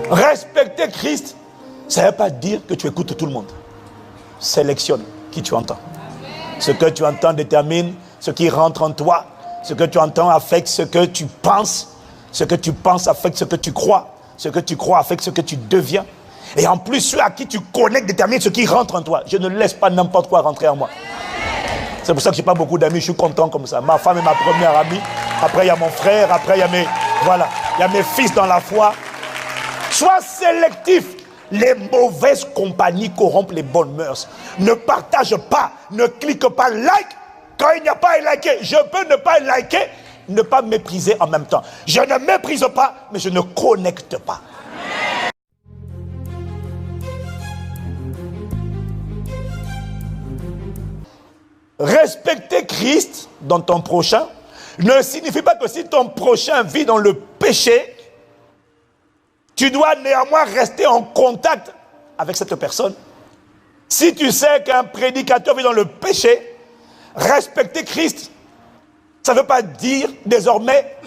Respecter Christ, ça ne veut pas dire que tu écoutes tout le monde. Sélectionne qui tu entends. Ce que tu entends détermine ce qui rentre en toi. Ce que tu entends affecte ce que tu penses. Ce que tu penses affecte ce que tu crois. Ce que tu crois affecte ce que tu deviens. Et en plus, ceux à qui tu connectes déterminent ce qui rentre en toi. Je ne laisse pas n'importe quoi rentrer en moi. C'est pour ça que je n'ai pas beaucoup d'amis, je suis content comme ça. Ma femme est ma première amie. Après, il y a mon frère. Après, il y a mes fils dans la foi. Sois sélectif. Les mauvaises compagnies corrompent les bonnes mœurs. Ne partage pas, ne clique pas like. Quand il n'y a pas à liker, je peux ne pas liker, ne pas mépriser en même temps. Je ne méprise pas, mais je ne connecte pas. Respecter Christ dans ton prochain ne signifie pas que si ton prochain vit dans le péché, tu dois néanmoins rester en contact avec cette personne. Si tu sais qu'un prédicateur vit dans le péché, respecter Christ, ça ne veut pas dire désormais,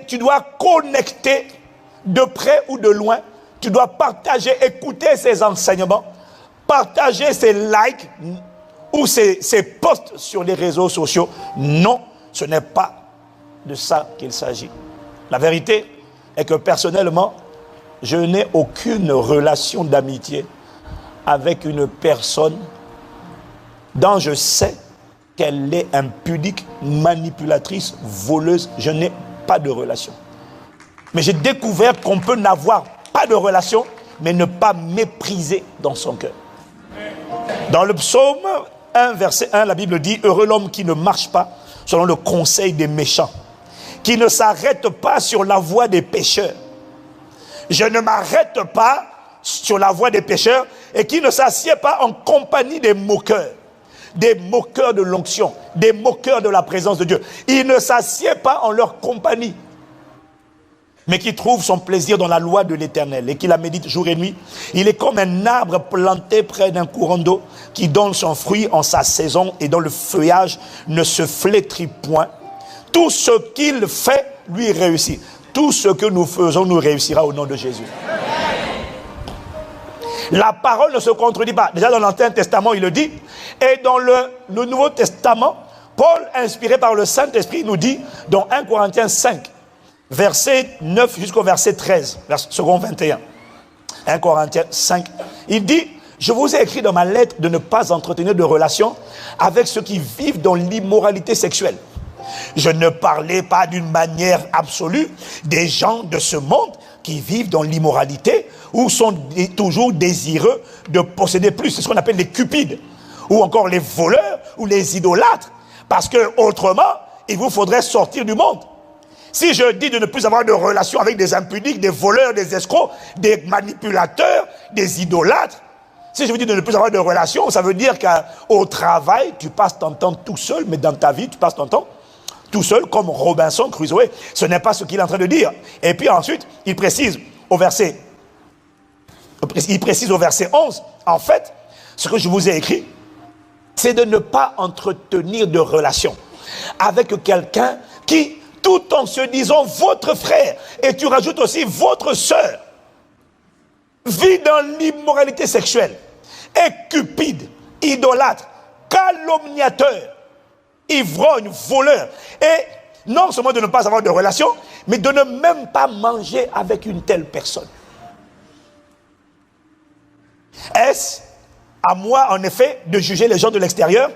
tu dois connecter de près ou de loin, tu dois partager, écouter ses enseignements, partager ses likes ou ses posts sur les réseaux sociaux. Non, ce n'est pas de ça qu'il s'agit. La vérité est que personnellement, je n'ai aucune relation d'amitié avec une personne dont je sais qu'elle est impudique, manipulatrice, voleuse. Je n'ai pas de relation. Mais j'ai découvert qu'on peut n'avoir pas de relation, mais ne pas mépriser dans son cœur. Dans le psaume 1, verset 1, la Bible dit « Heureux l'homme qui ne marche pas selon le conseil des méchants, qui ne s'arrête pas sur la voie des pécheurs. » Je ne m'arrête pas sur la voie des pécheurs et qui ne s'assied pas en compagnie des moqueurs de l'onction, des moqueurs de la présence de Dieu. Il ne s'assied pas en leur compagnie, mais qui trouve son plaisir dans la loi de l'Éternel et qui la médite jour et nuit. Il est comme un arbre planté près d'un courant d'eau qui donne son fruit en sa saison et dont le feuillage ne se flétrit point. Tout ce qu'il fait lui réussit. Tout ce que nous faisons nous réussira au nom de Jésus. La parole ne se contredit pas. Déjà dans l'Ancien Testament, il le dit. Et dans le Nouveau Testament, Paul, inspiré par le Saint-Esprit, nous dit, dans 1 Corinthiens 5, verset 9 jusqu'au verset 13, second 21. 1 Corinthiens 5, il dit, je vous ai écrit dans ma lettre de ne pas entretenir de relations avec ceux qui vivent dans l'immoralité sexuelle. Je ne parlais pas d'une manière absolue des gens de ce monde qui vivent dans l'immoralité ou sont toujours désireux de posséder plus. C'est ce qu'on appelle les cupides, ou encore les voleurs ou les idolâtres. Parce que autrement, il vous faudrait sortir du monde. Si je dis de ne plus avoir de relations avec des impudiques, des voleurs, des escrocs, des manipulateurs, des idolâtres, si je vous dis de ne plus avoir de relations, ça veut dire qu'au travail, tu passes ton temps tout seul, mais dans ta vie, tu passes ton temps tout seul, comme Robinson Crusoe. Ce n'est pas ce qu'il est en train de dire. Et puis ensuite, il précise au verset 11, en fait, ce que je vous ai écrit, c'est de ne pas entretenir de relations avec quelqu'un qui, tout en se disant votre frère, et tu rajoutes aussi votre sœur, vit dans l'immoralité sexuelle, est cupide, idolâtre, calomniateur, ivrogne, voleur, et non seulement de ne pas avoir de relation, mais de ne même pas manger avec une telle personne. Est-ce à moi, en effet, de juger les gens de l'extérieur?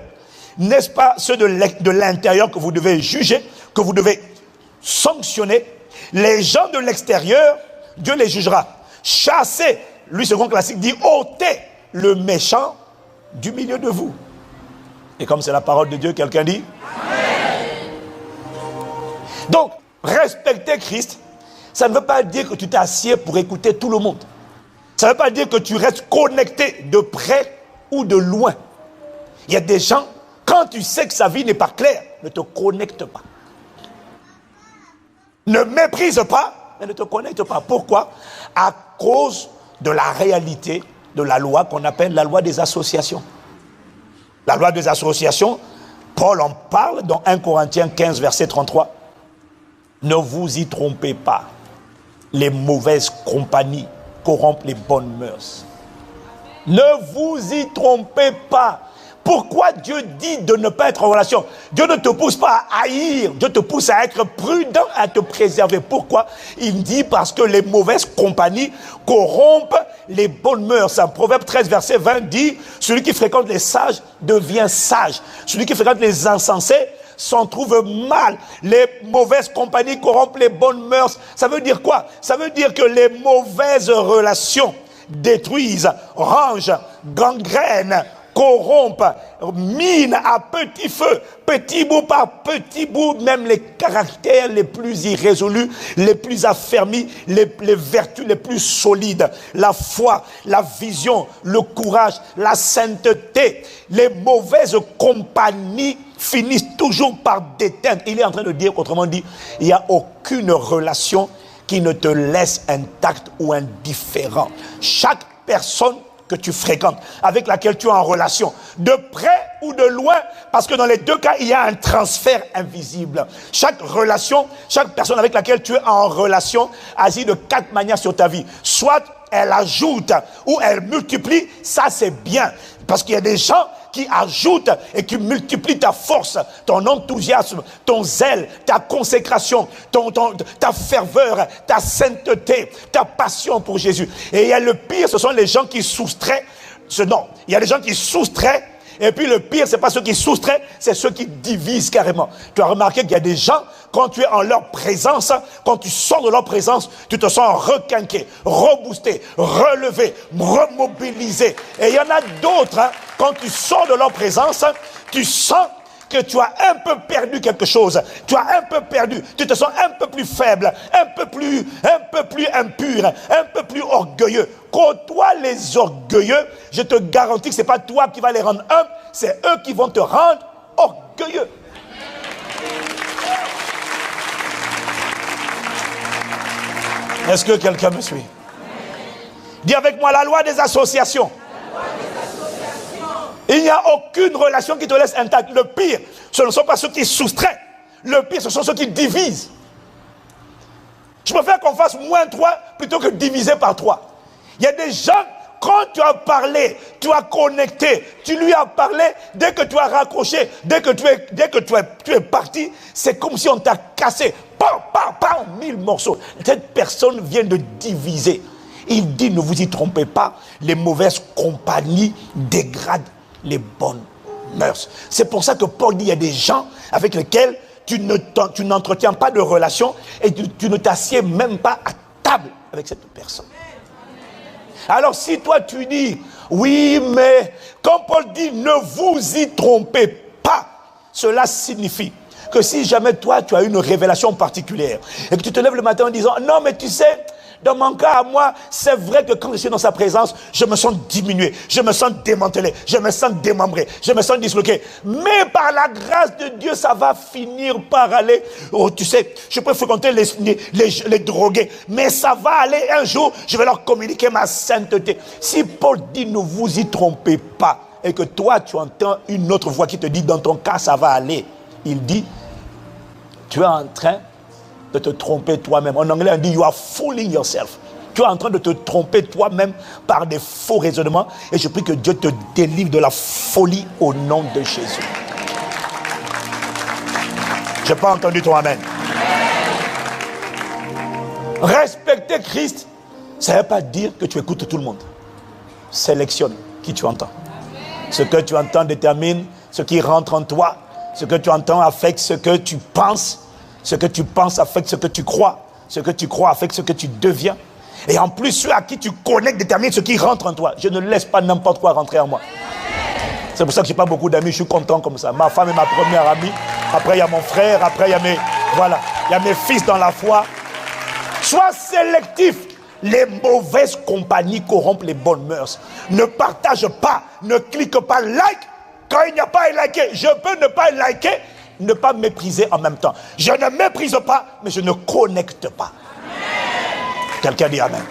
N'est-ce pas ceux de l'intérieur que vous devez juger, que vous devez sanctionner? Les gens de l'extérieur, Dieu les jugera. Chassez, lui, second classique, dit ôtez le méchant du milieu de vous. Et comme c'est la parole de Dieu, quelqu'un dit Amen. Donc, respecter Christ, ça ne veut pas dire que tu t'assieds pour écouter tout le monde. Ça ne veut pas dire que tu restes connecté de près ou de loin. Il y a des gens, quand tu sais que sa vie n'est pas claire, ne te connecte pas. Ne méprise pas, mais ne te connecte pas. Pourquoi? À cause de la réalité de la loi qu'on appelle la loi des associations. La loi des associations, Paul en parle dans 1 Corinthiens 15, verset 33. Ne vous y trompez pas. Les mauvaises compagnies corrompent les bonnes mœurs. Ne vous y trompez pas. Pourquoi Dieu dit de ne pas être en relation? Dieu ne te pousse pas à haïr, Dieu te pousse à être prudent, à te préserver. Pourquoi? Il dit parce que les mauvaises compagnies corrompent les bonnes mœurs. En Proverbe 13, verset 20 dit, celui qui fréquente les sages devient sage. Celui qui fréquente les insensés s'en trouve mal. Les mauvaises compagnies corrompent les bonnes mœurs. Ça veut dire quoi? Ça veut dire que les mauvaises relations détruisent, rangent, gangrènent, corrompent, minent à petit feu, petit bout par petit bout, même les caractères les plus irrésolus, les plus affermis, les vertus les plus solides, la foi, la vision, le courage, la sainteté. Les mauvaises compagnies finissent toujours par déteindre. Il est en train de dire, autrement dit, il n'y a aucune relation qui ne te laisse intact ou indifférent. Chaque personne que tu fréquentes, avec laquelle tu es en relation, de près ou de loin, parce que dans les deux cas, il y a un transfert invisible. Chaque relation, chaque personne avec laquelle tu es en relation agit de 4 manières sur ta vie. Soit elle ajoute ou elle multiplie, ça c'est bien. Parce qu'il y a des gens qui ajoutent et qui multiplient ta force, ton enthousiasme, ton zèle, ta consécration, ta ferveur, ta sainteté, ta passion pour Jésus. Et il y a le pire, ce sont les gens qui soustraient. Non, il y a des gens qui soustraient. Et puis le pire, c'est pas ceux qui soustraient, c'est ceux qui divisent carrément. Tu as remarqué qu'il y a des gens, quand tu es en leur présence, quand tu sors de leur présence, tu te sens requinqué, reboosté, relevé, remobilisé. Et il y en a d'autres, hein, quand tu sors de leur présence, tu sens que tu as un peu perdu quelque chose. Tu as un peu perdu. Tu te sens un peu plus faible, un peu plus impur, un peu plus orgueilleux. Côtoie les orgueilleux, je te garantis que ce n'est pas toi qui vas les rendre humbles, c'est eux qui vont te rendre orgueilleux. Est-ce que quelqu'un me suit? Dis avec moi la loi des associations. Il n'y a aucune relation qui te laisse intact. Le pire, ce ne sont pas ceux qui soustraient. Le pire, ce sont ceux qui divisent. Je préfère qu'on fasse moins 3 plutôt que diviser par 3. Il y a des gens, quand tu as parlé, tu as connecté, tu lui as parlé, dès que tu as raccroché, dès que tu es parti, c'est comme si on t'a cassé. Pam, pam, pam, 1000 morceaux. Cette personne vient de diviser. Il dit, ne vous y trompez pas, les mauvaises compagnies dégradent les bonnes mœurs. C'est pour ça que Paul dit, il y a des gens avec lesquels tu n'entretiens pas de relation et tu ne t'assieds même pas à table avec cette personne. Alors si toi tu dis, oui mais, quand Paul dit, ne vous y trompez pas, cela signifie que si jamais toi tu as une révélation particulière et que tu te lèves le matin en disant, non mais tu sais, dans mon cas à moi, c'est vrai que quand je suis dans sa présence, je me sens diminué, je me sens démantelé, je me sens démembré, je me sens disloqué. Mais par la grâce de Dieu, ça va finir par aller. Oh, tu sais, je peux fréquenter les drogués, mais ça va aller un jour, je vais leur communiquer ma sainteté. Si Paul dit ne vous y trompez pas, et que toi tu entends une autre voix qui te dit dans ton cas ça va aller, il dit, tu es en train de te tromper toi-même. En anglais, on dit, you are fooling yourself. Tu es en train de te tromper toi-même par des faux raisonnements. Et je prie que Dieu te délivre de la folie au nom de Jésus. Je n'ai pas entendu ton amen. Respecter Christ, ça ne veut pas dire que tu écoutes tout le monde. Sélectionne qui tu entends. Ce que tu entends détermine ce qui rentre en toi. Ce que tu entends affecte ce que tu penses. Ce que tu penses affecte ce que tu crois. Ce que tu crois affecte ce que tu deviens. Et en plus, ceux à qui tu connectes déterminent ce qui rentre en toi. Je ne laisse pas n'importe quoi rentrer en moi. C'est pour ça que je n'ai pas beaucoup d'amis. Je suis content comme ça. Ma femme est ma première amie. Après, il y a mon frère. Après, il y a il y a mes fils dans la foi. Sois sélectif. Les mauvaises compagnies corrompent les bonnes mœurs. Ne partage pas. Ne clique pas like. Quand il n'y a pas à liker, je peux ne pas liker. Ne pas mépriser en même temps. Je ne méprise pas, mais je ne connecte pas. Quelqu'un dit amen.